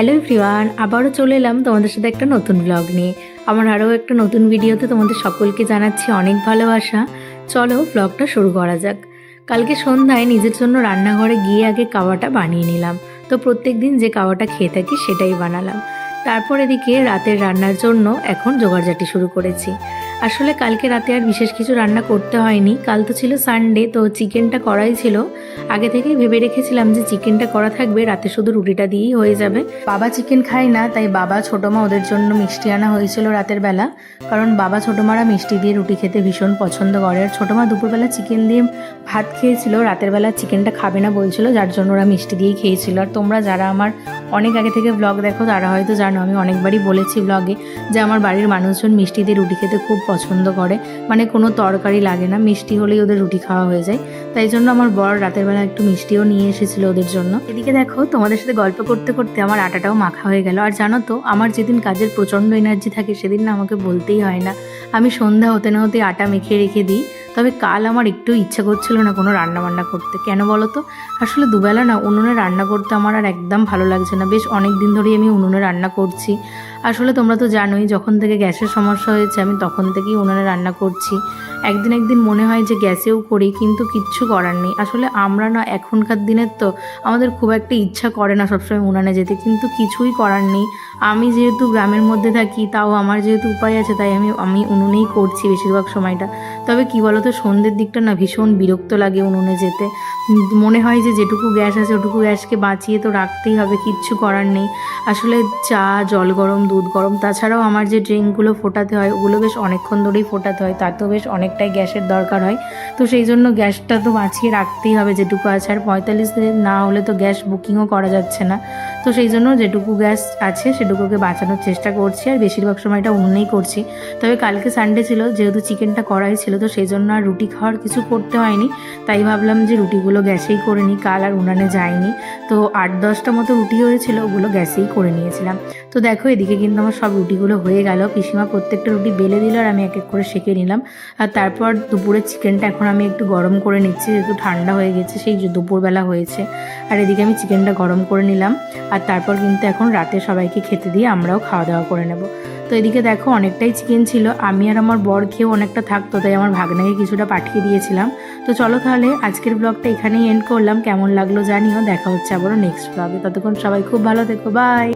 Hello everyone, আবারও চলে এলাম তোমাদের সাথে একটা নতুন ব্লগ নিয়ে। আমার আরও একটা নতুন ভিডিওতে তোমাদের সকলকে জানাচ্ছি অনেক ভালোবাসা। চলো ব্লগটা শুরু করা যাক। কালকে সন্ধ্যায় নিজের জন্য রান্নাঘরে গিয়ে আগে কাওয়াটা বানিয়ে নিলাম। তো প্রত্যেক দিন যে কাওয়াটা খেয়ে থাকি সেটাই বানালাম। তারপর এদিকে রাতের রান্নার জন্য এখন জোগাড়জাটি শুরু করেছি। আসলে কালকে রাতে আর বিশেষ কিছু রান্না করতে হয়নি, কাল তো ছিল সানডে, তো চিকেনটা করাই ছিল। আগে থেকেই ভেবে রেখেছিলাম যে চিকেনটা করা থাকবে, রাতে শুধু রুটিটা দিয়েই হয়ে যাবে। বাবা চিকেন খায় না, তাই বাবা ছোটো মা ওদের জন্য মিষ্টি আনা হয়েছিল রাতের বেলা, কারণ বাবা ছোটো মারা মিষ্টি দিয়ে রুটি খেতে ভীষণ পছন্দ করে। আর ছোটো মা দুপুরবেলা চিকেন দিয়ে ভাত খেয়েছিল, রাতের বেলা চিকেনটা খাবে না বলছিল, যার জন্য ওরা মিষ্টি দিয়েই খেয়েছিল। আর তোমরা যারা আমার অনেক আগে থেকে ব্লগ দেখো তারা হয়তো জানো, আমি অনেকবারই বলেছি ব্লগে যে আমার বাড়ির মানুষজন মিষ্টি দিয়ে রুটি খেতে খুব পছন্দ করে, মানে কোনো তরকারি লাগে না, মিষ্টি হলেই ওদের রুটি খাওয়া হয়ে যায়। তাই জন্য আমার বর রাতের বেলা একটু মিষ্টিও নিয়ে এসেছিল ওদের জন্য। এদিকে দেখো তোমাদের সাথে গল্প করতে করতে আমার আটাটাও মাখা হয়ে গেল। আর জানো তো, আমার যেদিন কাজের প্রচণ্ড এনার্জি থাকে সেদিন না আমাকে বলতেই হয় না, আমি সন্ধ্যা হতে না হতে আটা মেখে রেখে দিই। তবে কাল আমার একটু ইচ্ছা করছিল না কোনো রান্না বান্না করতে। কেন বলো তো? আসলে দুবেলা না উনুনে রান্না করতে আমার আর একদম ভালো লাগছে না। বেশ অনেক দিন ধরেই আমি উনুনে রান্না করছি। আসলে তোমরা তো জানোই, যখন থেকে গ্যাসের সমস্যা হয়েছে আমি তখন থেকেই উনুনে রান্না করছি। একদিন মনে হয় যে গ্যাসেও করি, কিন্তু কিচ্ছু করার নেই। আসলে আমরা না এখনকার দিনের তো আমাদের খুব একটা ইচ্ছা করে না সবসময় উনানে যেতে, কিন্তু কিছুই করার নেই। আমি যেহেতু গ্রামের মধ্যে থাকি, তাও আমার যেহেতু উপায় আছে, তাই আমি উনুনেই করছি বেশিরভাগ সময়টা। তবে কি বলো তো, সন্ধ্যের দিকটা না ভীষণ বিরক্ত লাগে উনুনে যেতে। মনে হয় যে যেটুকু গ্যাস আছে ওটুকু গ্যাসকে বাঁচিয়ে তো রাখতেই হবে, কিচ্ছু করার নেই। আসলে চা, জল গরম, দুধ গরম, তাছাড়াও আমার যে ড্রিঙ্কগুলো ফোটাতে হয় ওগুলো বেশ অনেকক্ষণ ধরেই ফোটাতে হয়, তাতেও বেশ অনেকটাই গ্যাসের দরকার হয়। তো সেই জন্য গ্যাসটা তো বাঁচিয়ে রাখতেই হবে যেটুকু আছে। আর 45 দিন না হলে তো গ্যাস বুকিংও করা যাচ্ছে না। তো সেই জন্য যেটুকু গ্যাস আছে সেটুকুকে বাঁচানোর চেষ্টা করছি, আর বেশিরভাগ সময়টা উনুনেই করছি। তবে কালকে সানডে ছিল, যেহেতু চিকেনটা করাই ছিল, তো সেই জন্য আর রুটি খাওয়ার কিছু করতে হয়নি। তাই ভাবলাম যে রুটিগুলো গ্যাসেই করে নিই, কাল আর উনানে যাইনি। তো 8-10টা মতো রুটি হয়েছিল, ওগুলো গ্যাসেই করে নিয়েছিলাম। তো দেখো এদিকে কিন্তু আমার সব রুটিগুলো হয়ে গেল। পিসিমা প্রত্যেকটা রুটি বেলে দিল আর আমি এক এক করে সেঁকে নিলাম। আর তারপর দুপুরের চিকেনটা এখন আমি একটু গরম করে নিচ্ছি, যেহেতু ঠান্ডা হয়ে গেছে, সেই দুপুরবেলা হয়েছে। আর এদিকে আমি চিকেনটা গরম করে নিলাম। আর তারপর কিন্তু এখন রাতে সবাইকে খেতে দিয়ে আমরাও খাওয়া দাওয়া করে নেব। তো এদিকে দেখো অনেকটাই চিকেন ছিল, আমি আর আমার বর খেয়েও অনেকটা থাকতো, তাই আমার ভাগনাকে কিছুটা পাঠিয়ে দিয়েছিলাম। তো চলো তাহলে আজকের ব্লগটা এখানেই এন্ড করলাম। কেমন লাগলো জানিও। দেখা হচ্ছে আবারও নেক্সট ব্লগে। ততক্ষণ সবাই খুব ভালো থেকো, বাই।